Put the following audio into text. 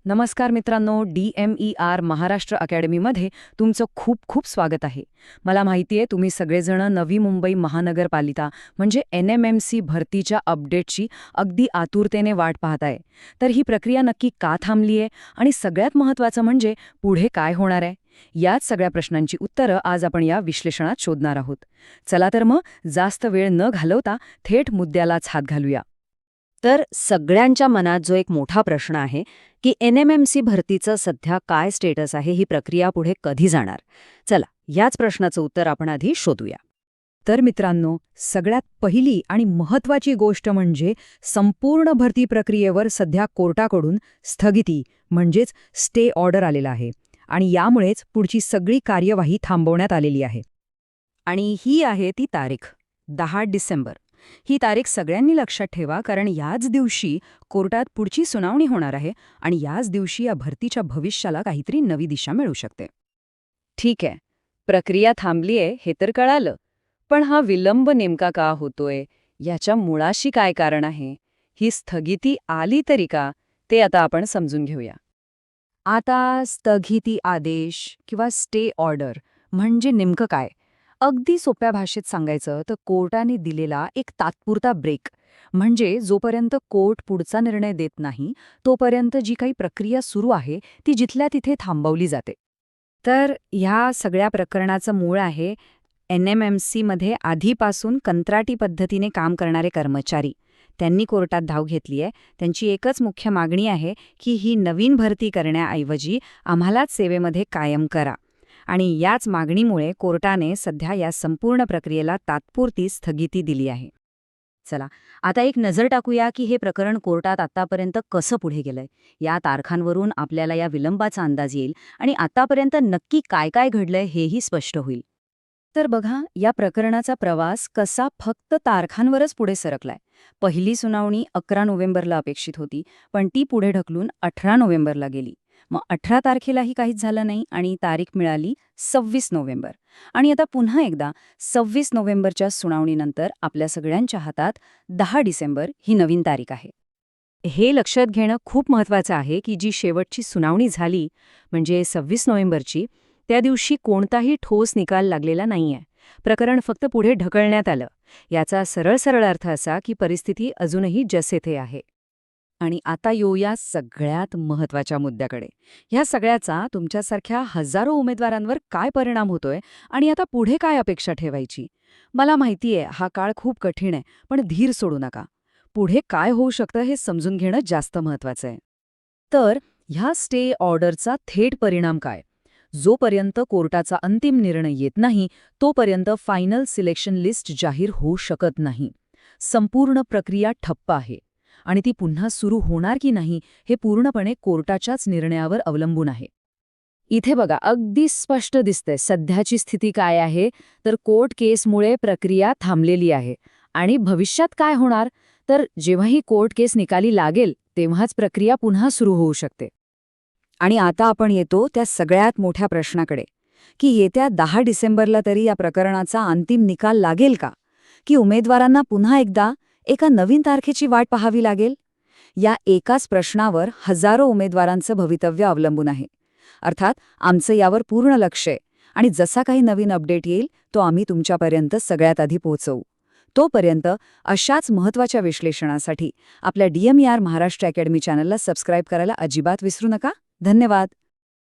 नमस्कार मित्रांनो, DMER महाराष्ट्र अकॅडमीमध्ये तुमचं खूप खूप स्वागत आहे. मला माहिती आहे तुम्ही सगळेजण नवी मुंबई महानगरपालिका म्हणजे NMMC भरतीच्या अपडेटची अगदी आतुरतेने वाट पाहताय. तर ही प्रक्रिया नक्की का थांबली आहे आणि सगळ्यात महत्त्वाचं म्हणजे पुढे काय होणार आहे? याच सगळ्या प्रश्नांची उत्तरं आज आपण या विश्लेषणात शोधणार आहोत. चला तर मग जास्त वेळ न घालवता थेट मुद्द्यालाच हात घालूया. तर सगळ्यांच्या मनात जो एक मोठा प्रश्न आहे की NMMC भरतीचं सध्या काय स्टेटस आहे, ही प्रक्रिया पुढे कधी जाणार? चला, याच प्रश्नाचं उत्तर आपण आधी शोधूया. तर मित्रांनो, सगळ्यात पहिली आणि महत्त्वाची गोष्ट म्हणजे संपूर्ण भरती प्रक्रियेवर सध्या कोर्टाकडून स्थगिती म्हणजेच स्टे ऑर्डर आलेला आहे आणि यामुळेच पुढची सगळी कार्यवाही थांबवण्यात आलेली आहे. आणि ही आहे ती तारीख 10 डिसेंबर. ही तारीख सगळ्यांनी लक्षात ठेवा, कारण याच दिवशी कोर्टात पुढची सुनावणी होणार आहे आणि याच दिवशी या भरतीच्या भविष्याला काहीतरी नवी दिशा मिळू शकते. ठीक आहे, प्रक्रिया थांबलीये हे तर कळालं, पण हा विलंब नेमका का होतोय, याच्या मुळाशी काय कारण आहे? ही स्थगिती आली तरी का, ते आता आपण समजून घेऊया. आता स्थगिती आदेश किंवा स्टे ऑर्डर म्हणजे नेमकं काय? अगदी सोप्या भाषेत सांगायचं तर कोर्टाने दिलेला एक तात्पुरता ब्रेक, म्हणजे जोपर्यंत कोर्ट पुढचा निर्णय देत नाही तोपर्यंत जी काही प्रक्रिया सुरू आहे ती जिथल्या तिथे थांबवली जाते. तर ह्या सगळ्या प्रकरणाचं मूळ आहे NMMC मध्ये आधीपासून कंत्राटी पद्धतीने काम करणारे कर्मचारी. त्यांनी कोर्टात धाव घेतली आहे. त्यांची एकच मुख्य मागणी आहे की ही नवीन भरती करण्याऐवजी आम्हालाच सेवेमध्ये कायम करा. आणि याच मागणीमुळे कोर्टाने सध्या या संपूर्ण प्रक्रियेला तात्पुरती स्थगिती दिली आहे. चला, आता एक नजर टाकूया की हे प्रकरण कोर्टात आतापर्यंत कसं पुढे गेलंय. या तारखांवरून आपल्याला या विलंबाचा अंदाज येईल आणि आतापर्यंत नक्की काय काय घडलंय हेही स्पष्ट होईल. तर बघा, या प्रकरणाचा प्रवास कसा फक्त तारखांवरच पुढे सरकलाय. पहिली सुनावणी 11 नोव्हेंबरला अपेक्षित होती, पण ती पुढे ढकलून 18 नोव्हेंबरला गेली. मग 18 तारखेलाही काहीच झालं नाही आणि तारीख मिळाली 26 नोव्हेंबर. आणि आता पुन्हा एकदा 26 नोव्हेंबरच्या सुनावणीनंतर आपल्या सगळ्यांच्या हातात 10 डिसेंबर ही नवीन तारीख आहे. हे लक्षात घेणं खूप महत्त्वाचं आहे की जी शेवटची सुनावणी झाली, म्हणजे 26 नोव्हेंबरची, त्या दिवशी कोणताही ठोस निकाल लागलेला नाहीये. प्रकरण फक्त पुढे ढकलण्यात आलं. याचा सरळ अर्थ असा की परिस्थिती अजूनही जसे थे आहे. आणि आता येऊया सगळ्यात महत्त्वाच्या मुद्द्याकडे. ह्या सगळ्याचा तुमच्यासारख्या हजारो उमेदवारांवर काय परिणाम होतोय आणि आता पुढे काय अपेक्षा ठेवायची? मला माहितीये हा काळ खूप कठीण आहे, पण धीर सोडू नका. पुढे काय होऊ शकतं हे समजून घेणं जास्त महत्त्वाचं आहे. तर ह्या स्टे ऑर्डरचा थेट परिणाम काय? जोपर्यंत कोर्टाचा अंतिम निर्णय येत नाही तोपर्यंत फायनल सिलेक्शन लिस्ट जाहीर होऊ शकत नाही. संपूर्ण प्रक्रिया ठप्प आहे आणि ती पुन्हा सुरू होणार की नाही हे पूर्णपणे कोर्टाच्याच निर्णयावर अवलंबून आहे. इथे बघा, अगदी स्पष्ट दिसतंय सध्याची स्थिती काय आहे. तर कोर्ट केसमुळे प्रक्रिया थांबलेली आहे. आणि भविष्यात काय होणार? तर जेव्हाही कोर्ट केस निकाली लागेल तेव्हाच प्रक्रिया पुन्हा सुरू होऊ शकते. आणि आता आपण येतो त्या सगळ्यात मोठ्या प्रश्नाकडे, की येत्या 10 डिसेंबरला तरी या प्रकरणाचा अंतिम निकाल लागेल का? की उमेदवारांना पुन्हा एकदा एका नवीन तारखेची वाट पाहावी लागेल? या एकाच प्रश्नावर हजारो उमेदवारांचं भवितव्य अवलंबून आहे. अर्थात आमचं यावर पूर्ण लक्ष आहे आणि जसा काही नवीन अपडेट येईल तो आम्ही तुमच्यापर्यंत सगळ्यात आधी पोहोचवू. तोपर्यंत अशाच महत्त्वाच्या विश्लेषणासाठी आपल्या DMER महाराष्ट्र अकॅडमी चॅनलला सबस्क्राईब करायला अजिबात विसरू नका. धन्यवाद.